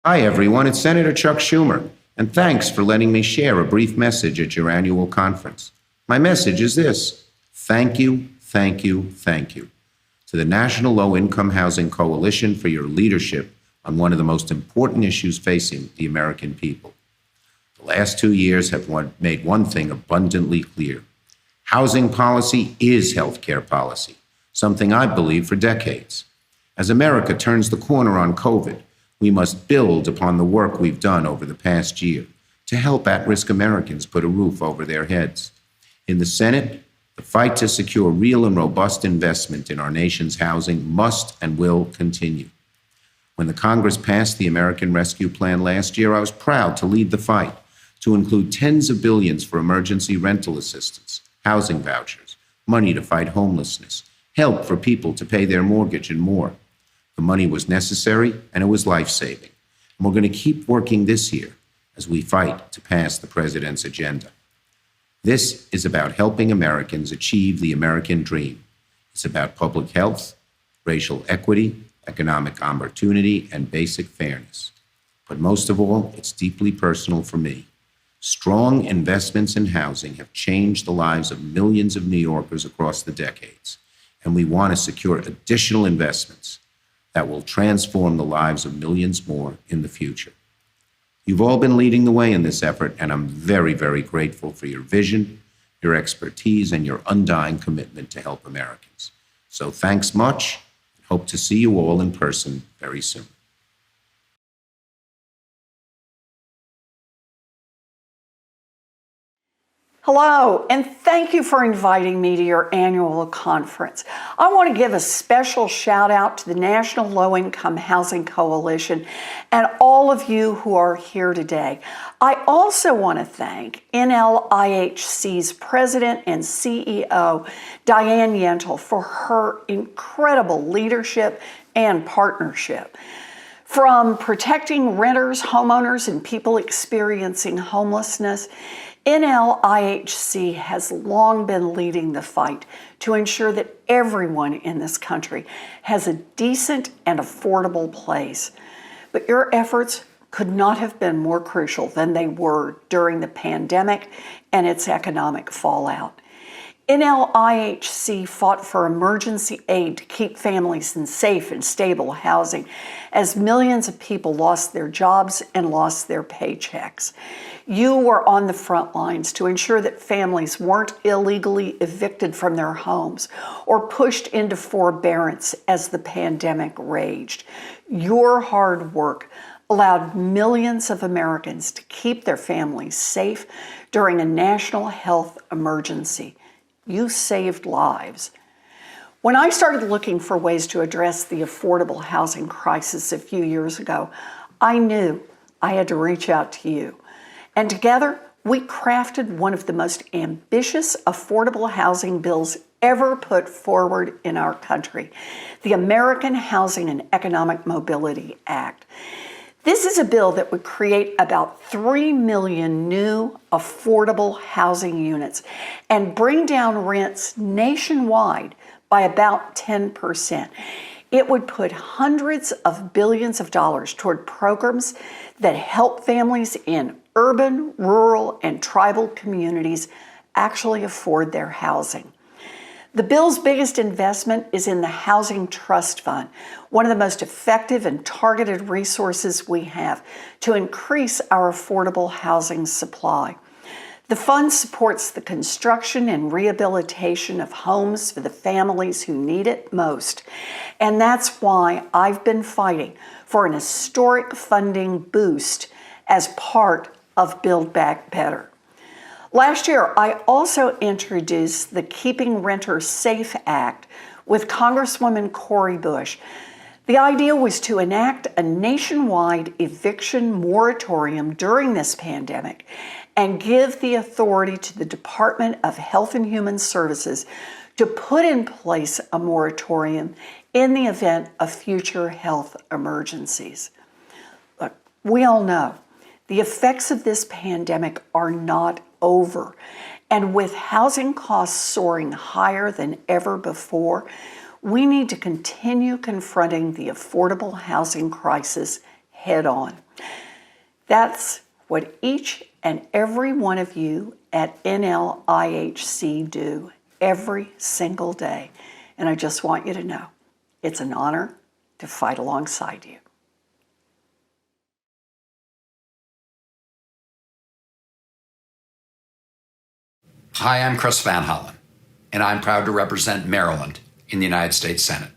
Hi, everyone. It's Senator Chuck Schumer, and thanks for letting me share a brief message at your annual conference. My message is this: thank you, thank you, thank you to the National Low-Income Housing Coalition for your leadership on one of the most important issues facing the American people. The last 2 years have made one thing abundantly clear. Housing policy is healthcare policy, something I've believed for decades. As America turns the corner on COVID, we must build upon the work we've done over the past year to help at-risk Americans put a roof over their heads. In the Senate, the fight to secure real and robust investment in our nation's housing must and will continue. When the Congress passed the American Rescue Plan last year, I was proud to lead the fight to include tens of billions for emergency rental assistance, housing vouchers, money to fight homelessness, help for people to pay their mortgage, and more. The money was necessary and it was life-saving. And we're going to keep working this year as we fight to pass the president's agenda. This is about helping Americans achieve the American dream. It's about public health, racial equity, economic opportunity, and basic fairness. But most of all, it's deeply personal for me. Strong investments in housing have changed the lives of millions of New Yorkers across the decades, and we want to secure additional investments that will transform the lives of millions more in the future. You've all been leading the way in this effort, and I'm very, very grateful for your vision, your expertise, and your undying commitment to help Americans. So thanks much. Hope to see you all in person very soon. Hello, and thank you for inviting me to your annual conference. I want to give a special shout out to the National Low-Income Housing Coalition and all of you who are here today. I also want to thank NLIHC's President and CEO, Diane Yentl, for her incredible leadership and partnership. From protecting renters, homeowners, and people experiencing homelessness, NLIHC has long been leading the fight to ensure that everyone in this country has a decent and affordable place. But your efforts could not have been more crucial than they were during the pandemic and its economic fallout. NLIHC fought for emergency aid to keep families in safe and stable housing as millions of people lost their jobs and lost their paychecks. You were on the front lines to ensure that families weren't illegally evicted from their homes or pushed into forbearance as the pandemic raged. Your hard work allowed millions of Americans to keep their families safe during a national health emergency. You saved lives. When I started looking for ways to address the affordable housing crisis a few years ago, I knew I had to reach out to you. And together, we crafted one of the most ambitious affordable housing bills ever put forward in our country, the American Housing and Economic Mobility Act. This is a bill that would create about 3 million new affordable housing units and bring down rents nationwide by about 10%. It would put hundreds of billions of dollars toward programs that help families in urban, rural, and tribal communities actually afford their housing. The bill's biggest investment is in the Housing Trust Fund, one of the most effective and targeted resources we have to increase our affordable housing supply. The fund supports the construction and rehabilitation of homes for the families who need it most. And that's why I've been fighting for an historic funding boost as part of Build Back Better. Last year, I also introduced the Keeping Renters Safe Act with Congresswoman Cori Bush. The idea was to enact a nationwide eviction moratorium during this pandemic and give the authority to the Department of Health and Human Services to put in place a moratorium in the event of future health emergencies. Look, we all know the effects of this pandemic are not over. And with housing costs soaring higher than ever before, we need to continue confronting the affordable housing crisis head on. That's what each and every one of you at NLIHC do every single day. And I just want you to know, it's an honor to fight alongside you. Hi, I'm Chris Van Hollen, and I'm proud to represent Maryland in the United States Senate.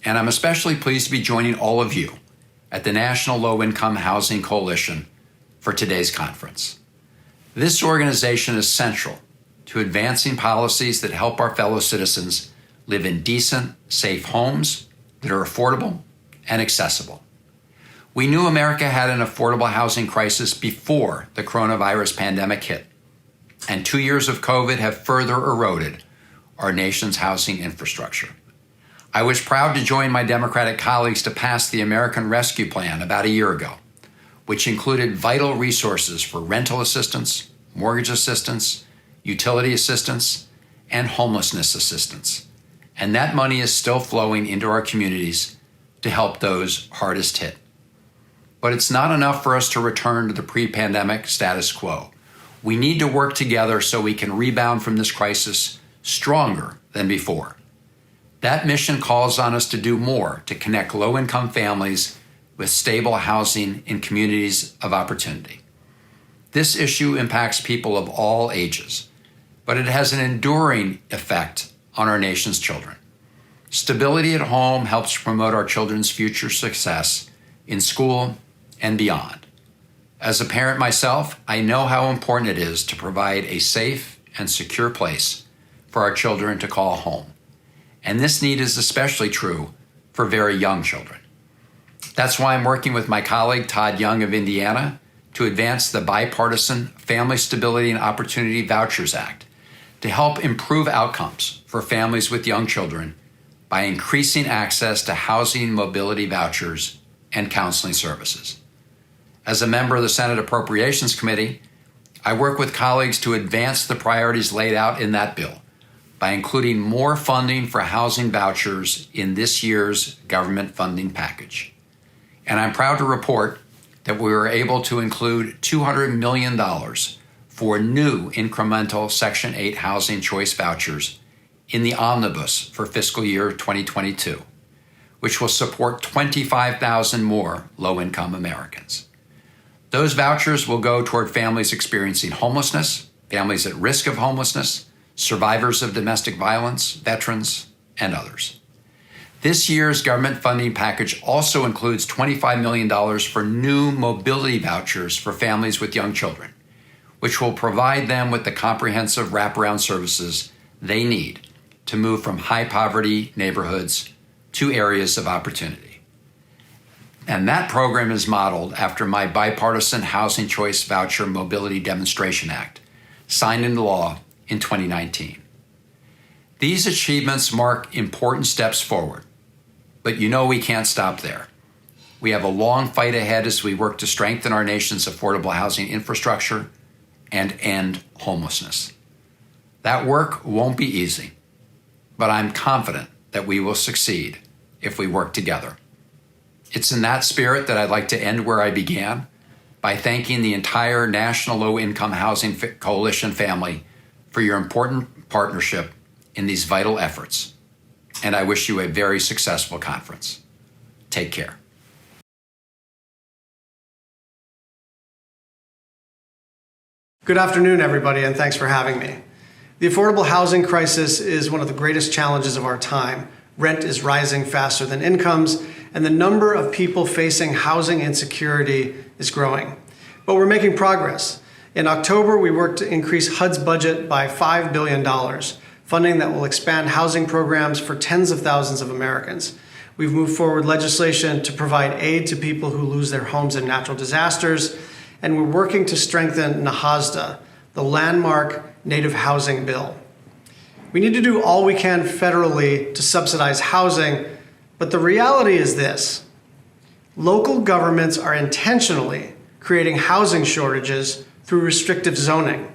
And I'm especially pleased to be joining all of you at the National Low-Income Housing Coalition for today's conference. This organization is central to advancing policies that help our fellow citizens live in decent, safe homes that are affordable and accessible. We knew America had an affordable housing crisis before the coronavirus pandemic hit, and 2 years of COVID have further eroded our nation's housing infrastructure. I was proud to join my Democratic colleagues to pass the American Rescue Plan about a year ago, which included vital resources for rental assistance, mortgage assistance, utility assistance, and homelessness assistance. And that money is still flowing into our communities to help those hardest hit. But it's not enough for us to return to the pre-pandemic status quo. We need to work together so we can rebound from this crisis stronger than before. That mission calls on us to do more to connect low-income families with stable housing in communities of opportunity. This issue impacts people of all ages, but it has an enduring effect on our nation's children. Stability at home helps promote our children's future success in school and beyond. As a parent myself, I know how important it is to provide a safe and secure place for our children to call home. And this need is especially true for very young children. That's why I'm working with my colleague Todd Young of Indiana to advance the bipartisan Family Stability and Opportunity Vouchers Act to help improve outcomes for families with young children by increasing access to housing mobility vouchers and counseling services. As a member of the Senate Appropriations Committee, I work with colleagues to advance the priorities laid out in that bill by including more funding for housing vouchers in this year's government funding package. And I'm proud to report that we were able to include $200 million for new incremental Section 8 housing choice vouchers in the omnibus for fiscal year 2022, which will support 25,000 more low-income Americans. Those vouchers will go toward families experiencing homelessness, families at risk of homelessness, survivors of domestic violence, veterans, and others. This year's government funding package also includes $25 million for new mobility vouchers for families with young children, which will provide them with the comprehensive wraparound services they need to move from high-poverty neighborhoods to areas of opportunity. And that program is modeled after my bipartisan Housing Choice Voucher Mobility Demonstration Act, signed into law in 2019. These achievements mark important steps forward, but you know we can't stop there. We have a long fight ahead as we work to strengthen our nation's affordable housing infrastructure and end homelessness. That work won't be easy, but I'm confident that we will succeed if we work together. It's in that spirit that I'd like to end where I began, by thanking the entire National Low-Income Housing Coalition family for your important partnership in these vital efforts. And I wish you a very successful conference. Take care. Good afternoon, everybody, and thanks for having me. The affordable housing crisis is one of the greatest challenges of our time. Rent is rising faster than incomes, and the number of people facing housing insecurity is growing. But we're making progress. In October, we worked to increase HUD's budget by $5 billion, funding that will expand housing programs for tens of thousands of Americans. We've moved forward legislation to provide aid to people who lose their homes in natural disasters, and we're working to strengthen NHASDA, the landmark Native Housing Bill. We need to do all we can federally to subsidize housing, but the reality is this: local governments are intentionally creating housing shortages through restrictive zoning.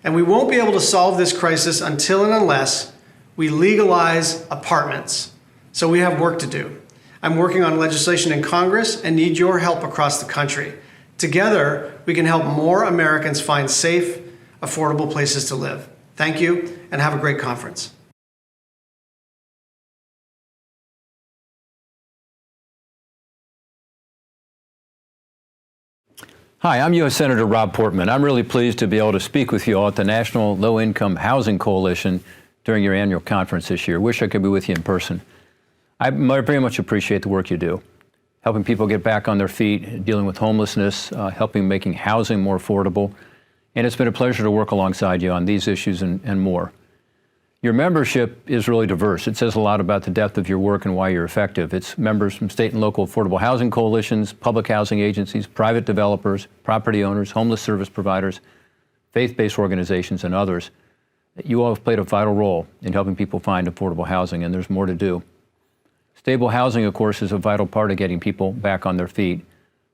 And we won't be able to solve this crisis until and unless we legalize apartments. So we have work to do. I'm working on legislation in Congress and need your help across the country. Together, we can help more Americans find safe, affordable places to live. Thank you, and have a great conference. Hi, I'm U.S. Senator Rob Portman. I'm really pleased to be able to speak with you all at the National Low Income Housing Coalition during your annual conference this year. Wish I could be with you in person. I very much appreciate the work you do, helping people get back on their feet, dealing with homelessness, helping making housing more affordable. And it's been a pleasure to work alongside you on these issues and more. Your membership is really diverse. It says a lot about the depth of your work and why you're effective. It's members from state and local affordable housing coalitions, public housing agencies, private developers, property owners, homeless service providers, faith-based organizations, and others. You all have played a vital role in helping people find affordable housing, and there's more to do. Stable housing, of course, is a vital part of getting people back on their feet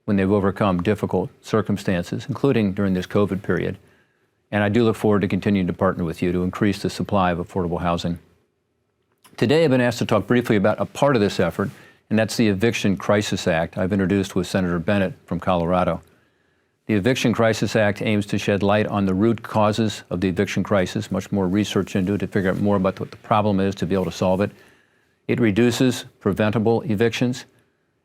when they've overcome difficult circumstances, including during this COVID period. And I do look forward to continuing to partner with you to increase the supply of affordable housing. Today, I've been asked to talk briefly about a part of this effort, and that's the Eviction Crisis Act I've introduced with Senator Bennett from Colorado. The Eviction Crisis Act aims to shed light on the root causes of the eviction crisis, much more research into it to figure out more about what the problem is to be able to solve it. It reduces preventable evictions,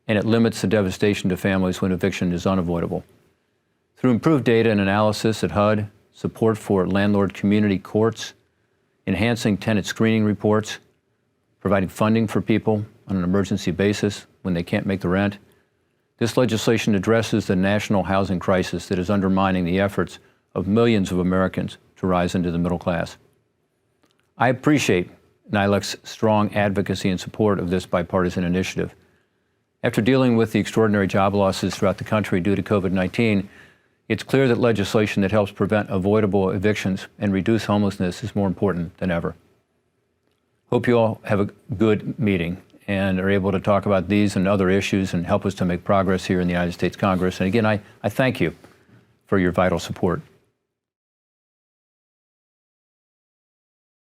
and it limits the devastation to families when eviction is unavoidable. Through improved data and analysis at HUD, support for landlord community courts, enhancing tenant screening reports, providing funding for people on an emergency basis when they can't make the rent. This legislation addresses the national housing crisis that is undermining the efforts of millions of Americans to rise into the middle class. I appreciate NLIHC's strong advocacy and support of this bipartisan initiative. After dealing with the extraordinary job losses throughout the country due to COVID-19, it's clear that legislation that helps prevent avoidable evictions and reduce homelessness is more important than ever. Hope you all have a good meeting and are able to talk about these and other issues and help us to make progress here in the United States Congress. And again, I thank you for your vital support.